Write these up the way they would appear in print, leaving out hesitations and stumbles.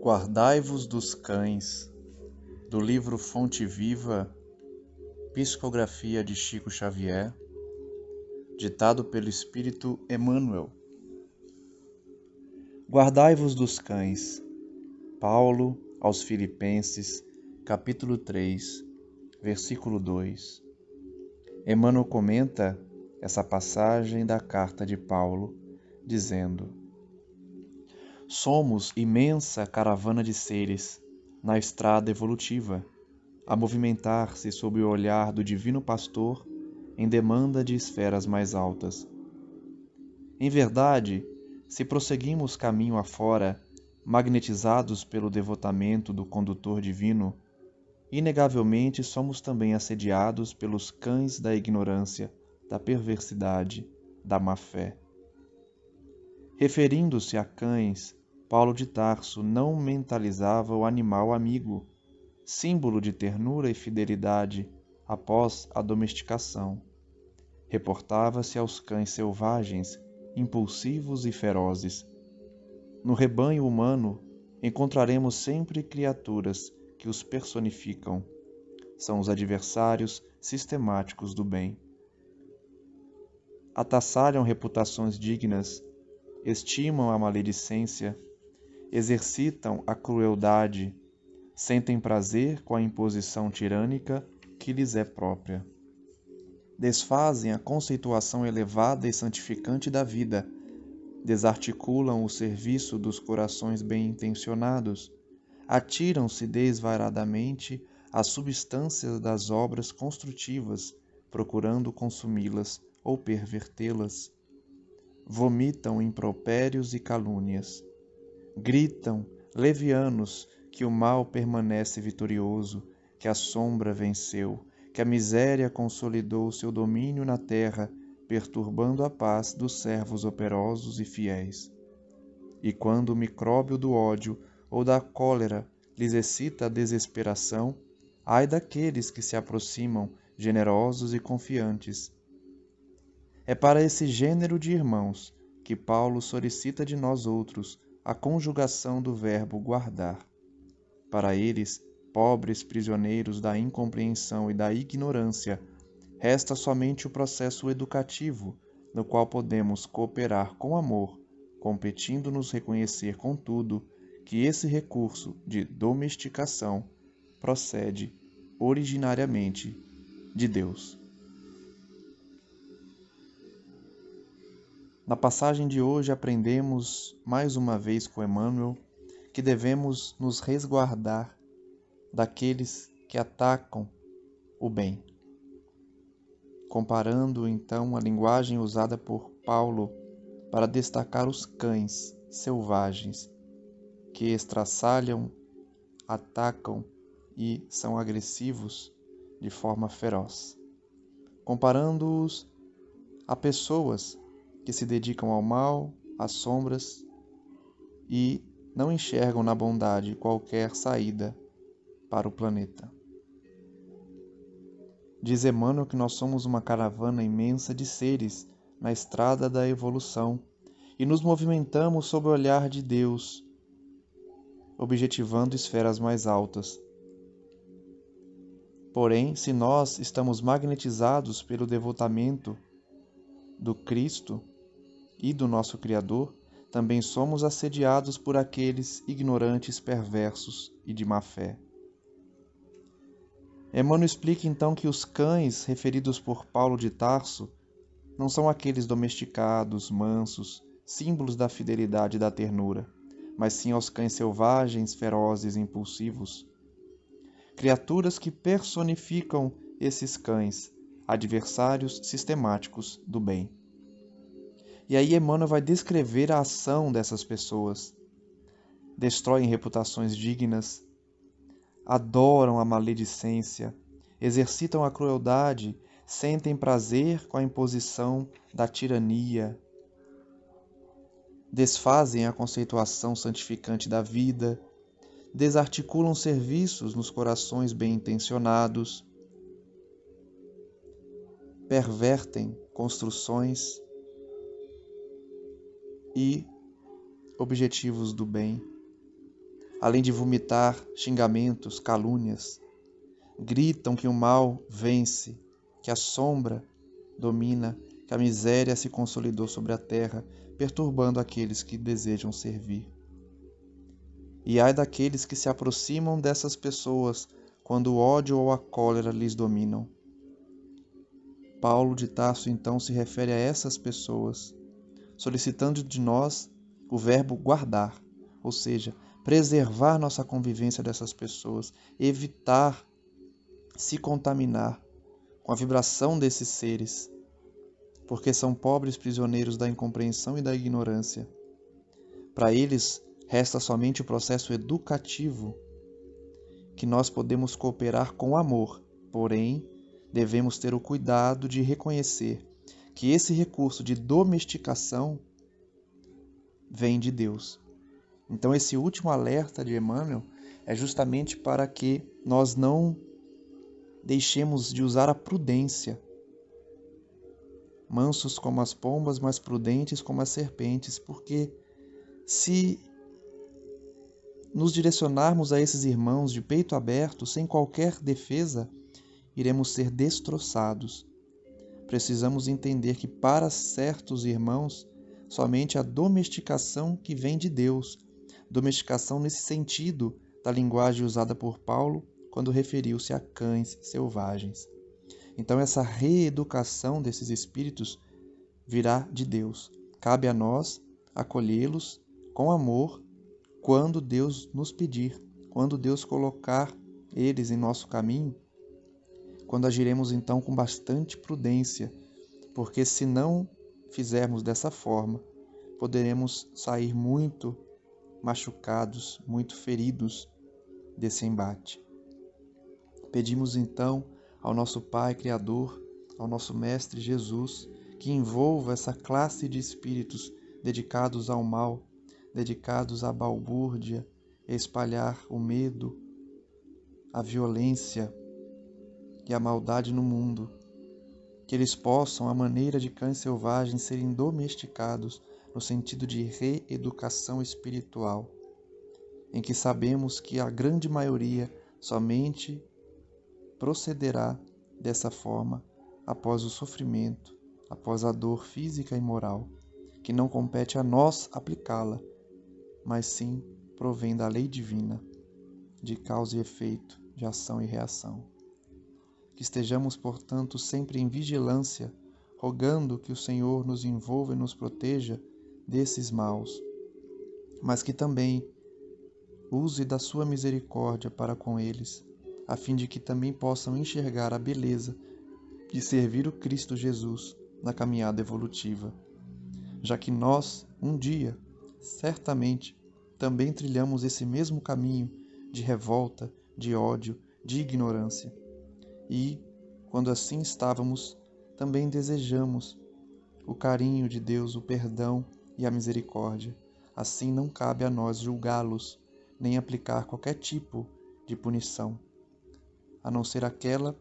Guardai-vos dos cães, do livro Fonte Viva, Psicografia de Chico Xavier, ditado pelo Espírito Emmanuel. Guardai-vos dos cães. Paulo aos Filipenses, capítulo 3, versículo 2. Emmanuel comenta essa passagem da carta de Paulo, dizendo: somos imensa caravana de seres na estrada evolutiva, a movimentar-se sob o olhar do Divino Pastor em demanda de esferas mais altas. Em verdade, se prosseguimos caminho afora, magnetizados pelo devotamento do condutor divino, inegavelmente somos também assediados pelos cães da ignorância, da perversidade, da má-fé. Referindo-se a cães, Paulo de Tarso não mentalizava o animal amigo, símbolo de ternura e fidelidade após a domesticação. Reportava-se aos cães selvagens, impulsivos e ferozes. No rebanho humano, encontraremos sempre criaturas que os personificam. São os adversários sistemáticos do bem. Atassalham reputações dignas, estimam a maledicência, exercitam a crueldade, sentem prazer com a imposição tirânica que lhes é própria. Desfazem a conceituação elevada e santificante da vida, desarticulam o serviço dos corações bem-intencionados, atiram-se desvairadamente às substâncias das obras construtivas, procurando consumi-las ou pervertê-las. Vomitam impropérios e calúnias. Gritam, levianos, que o mal permanece vitorioso, que a sombra venceu, que a miséria consolidou seu domínio na terra, perturbando a paz dos servos operosos e fiéis. E quando o micróbio do ódio ou da cólera lhes excita a desesperação, ai daqueles que se aproximam, generosos e confiantes. É para esse gênero de irmãos que Paulo solicita de nós outros a conjugação do verbo guardar. Para eles, pobres prisioneiros da incompreensão e da ignorância, resta somente o processo educativo, no qual podemos cooperar com amor, competindo-nos reconhecer, contudo, que esse recurso de domesticação procede originariamente de Deus. Na passagem de hoje aprendemos, mais uma vez com Emmanuel, que devemos nos resguardar daqueles que atacam o bem. Comparando então a linguagem usada por Paulo para destacar os cães selvagens que estraçalham, atacam e são agressivos de forma feroz. Comparando-os a pessoas que se dedicam ao mal, às sombras e não enxergam na bondade qualquer saída para o planeta. Diz Emmanuel que nós somos uma caravana imensa de seres na estrada da evolução e nos movimentamos sob o olhar de Deus, objetivando esferas mais altas. Porém, se nós estamos magnetizados pelo devotamento do Cristo e do nosso Criador, também somos assediados por aqueles ignorantes, perversos e de má fé. Emmanuel explica então que os cães referidos por Paulo de Tarso não são aqueles domesticados, mansos, símbolos da fidelidade e da ternura, mas sim aos cães selvagens, ferozes e impulsivos. Criaturas que personificam esses cães, adversários sistemáticos do bem. E aí Emmanuel vai descrever a ação dessas pessoas. Destroem reputações dignas, adoram a maledicência, exercitam a crueldade, sentem prazer com a imposição da tirania, desfazem a conceituação santificante da vida, desarticulam serviços nos corações bem-intencionados, pervertem construções e objetivos do bem, além de vomitar xingamentos, calúnias. Gritam que o mal vence, que a sombra domina, que a miséria se consolidou sobre a terra, perturbando aqueles que desejam servir. E ai daqueles que se aproximam dessas pessoas quando o ódio ou a cólera lhes dominam. Paulo de Tarso então se refere a essas pessoas, solicitando de nós o verbo guardar, ou seja, preservar nossa convivência dessas pessoas, evitar se contaminar com a vibração desses seres, porque são pobres prisioneiros da incompreensão e da ignorância. Para eles, resta somente o processo educativo, que nós podemos cooperar com amor, porém, devemos ter o cuidado de reconhecer que esse recurso de domesticação vem de Deus. Então, esse último alerta de Emmanuel é justamente para que nós não deixemos de usar a prudência. Mansos como as pombas, mas prudentes como as serpentes, porque se nos direcionarmos a esses irmãos de peito aberto, sem qualquer defesa, iremos ser destroçados. Precisamos entender que para certos irmãos, somente a domesticação que vem de Deus, domesticação nesse sentido da linguagem usada por Paulo quando referiu-se a cães selvagens. Então essa reeducação desses espíritos virá de Deus. Cabe a nós acolhê-los com amor quando Deus nos pedir, quando Deus colocar eles em nosso caminho, quando agiremos então com bastante prudência, porque se não fizermos dessa forma, poderemos sair muito machucados, muito feridos desse embate. Pedimos então ao nosso Pai Criador, ao nosso Mestre Jesus, que envolva essa classe de espíritos dedicados ao mal, dedicados à balbúrdia, a espalhar o medo, a violência e a maldade no mundo, que eles possam, à maneira de cães selvagens, serem domesticados no sentido de reeducação espiritual, em que sabemos que a grande maioria somente procederá dessa forma após o sofrimento, após a dor física e moral, que não compete a nós aplicá-la, mas sim provém da lei divina, de causa e efeito, de ação e reação. Que estejamos, portanto, sempre em vigilância, rogando que o Senhor nos envolva e nos proteja desses maus, mas que também use da sua misericórdia para com eles, a fim de que também possam enxergar a beleza de servir o Cristo Jesus na caminhada evolutiva, já que nós, um dia, certamente, também trilhamos esse mesmo caminho de revolta, de ódio, de ignorância. E, quando assim estávamos, também desejamos o carinho de Deus, o perdão e a misericórdia. Assim não cabe a nós julgá-los, nem aplicar qualquer tipo de punição, a não ser aquela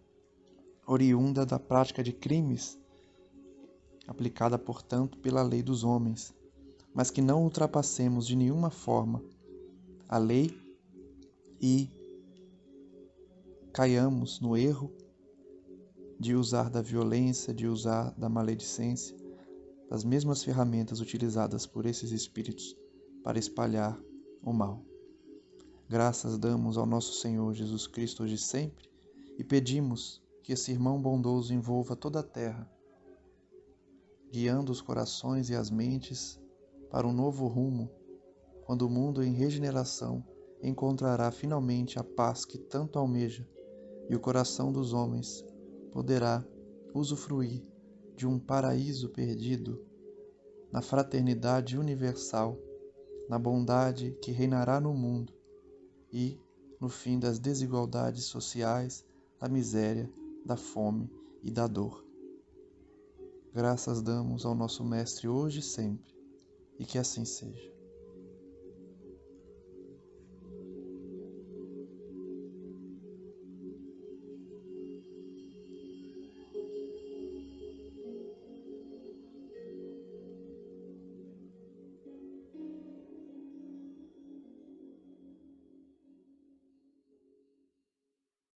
oriunda da prática de crimes, aplicada, portanto, pela lei dos homens, mas que não ultrapassemos de nenhuma forma a lei e caiamos no erro de usar da violência, de usar da maledicência, das mesmas ferramentas utilizadas por esses espíritos para espalhar o mal. Graças damos ao nosso Senhor Jesus Cristo hoje e sempre e pedimos que esse irmão bondoso envolva toda a terra, guiando os corações e as mentes para um novo rumo, quando o mundo em regeneração encontrará finalmente a paz que tanto almeja e o coração dos homens poderá usufruir de um paraíso perdido na fraternidade universal, na bondade que reinará no mundo e no fim das desigualdades sociais, da miséria, da fome e da dor. Graças damos ao nosso Mestre hoje e sempre, e que assim seja.